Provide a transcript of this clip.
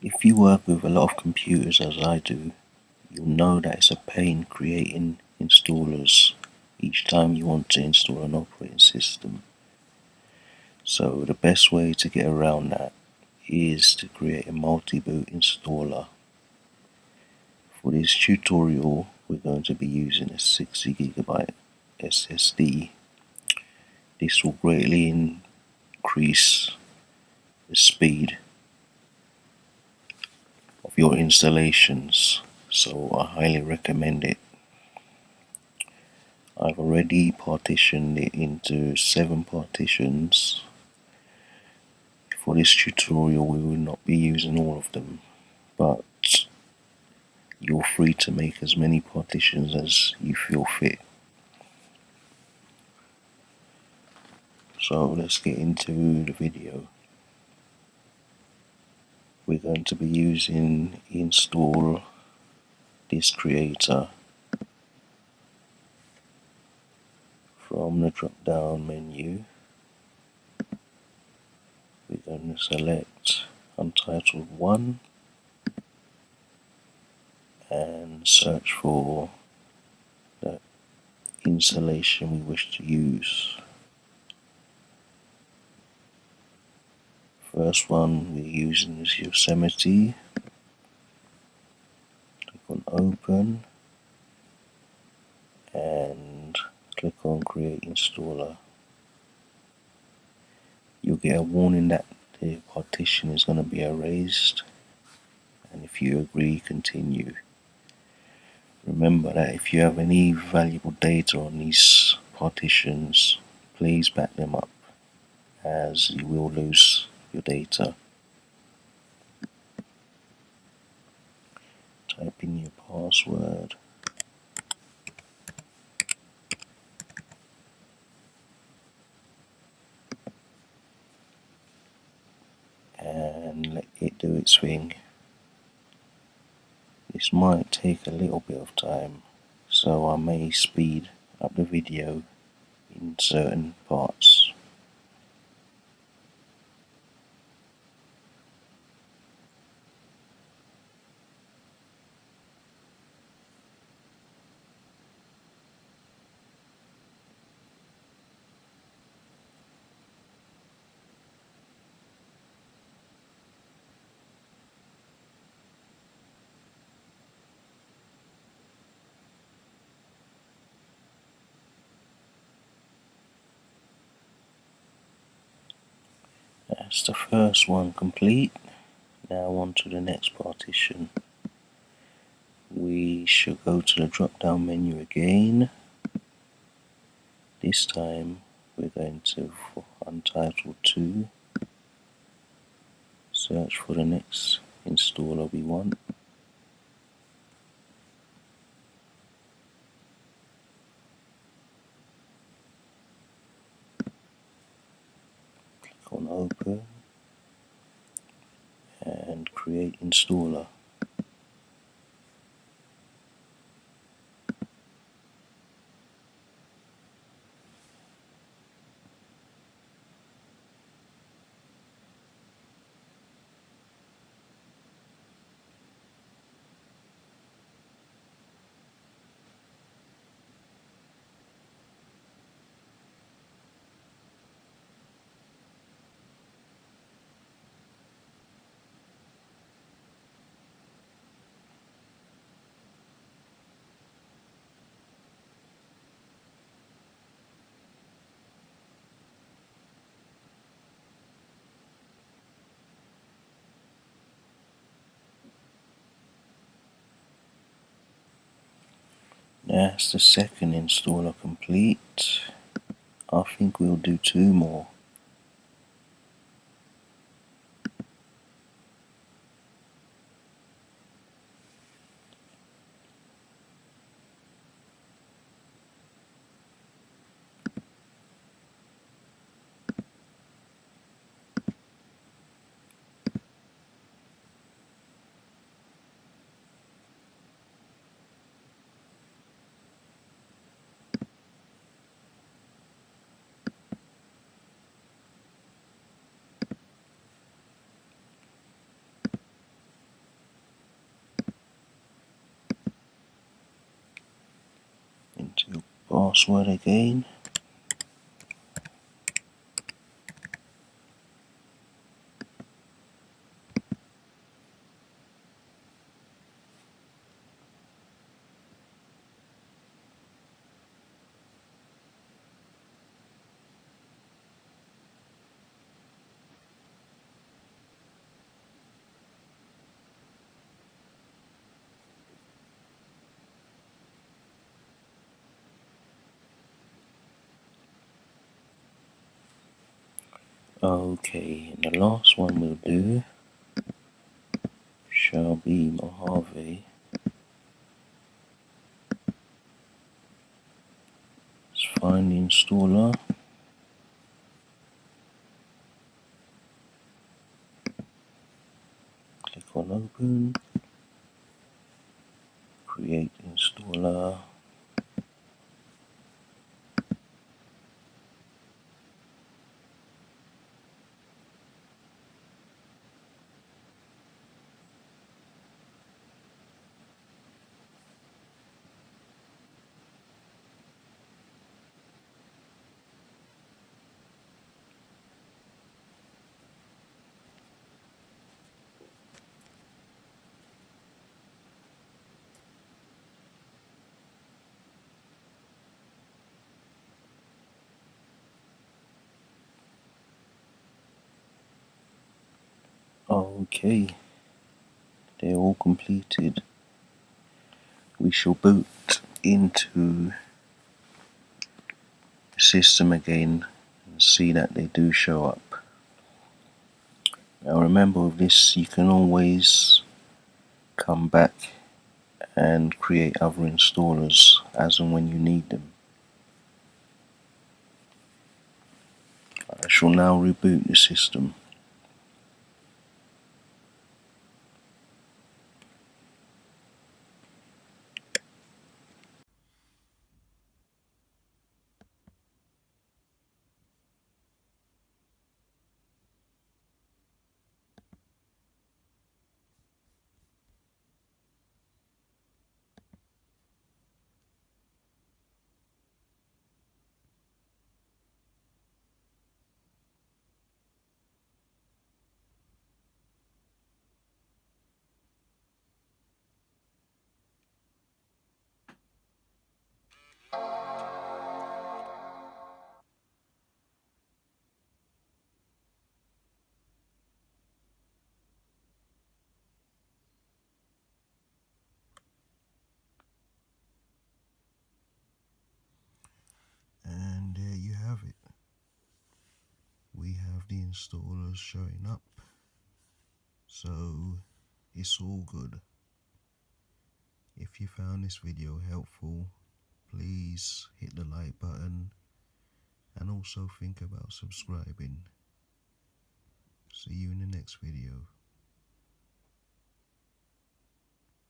If you work with a lot of computers as I do, you'll know that it's a pain creating installers each time you want to install an operating system. So the best way to get around that is to create a multi-boot installer. For this tutorial, we're going to be using a 60GB SSD. This will greatly increase the speed of your installations, so I highly recommend it. I've already partitioned it into 7 partitions. For this tutorial we will not be using all of them, but you're free to make as many partitions as you feel fit. So let's get into the video. We're going to be using install disk creator. From the drop down menu, we're going to select Untitled 1 and search for the installation we wish to use. First one we're using is Yosemite. Click on Open and click on Create Installer. You'll get a warning that the partition is going to be erased, and if you agree, continue. Remember that if you have any valuable data on these partitions, please back them up, as you will lose your data. Type in your password. And let it do its thing. This might take a little bit of time, so I may speed up the video in certain parts. That's the first one complete. Now on to the next partition. We should go to the drop down menu again. This time we're going to, for Untitled 2, search for the next installer we want. Click on Open and Create Installer. That's the second installer complete. I think we'll do 2 more. password again. Okay, and the last one we'll do shall be Mojave. Let's find the installer. Click on open. Create installer. Okay, they're all completed. We shall boot into the system again and see that they do show up. Now remember, with this you can always come back and create other installers as and when you need them. I shall now reboot the system. And there you have it. We have the installers showing up, so it's all good. If you found this video helpful, please hit the like button and also think about subscribing. See you in the next video.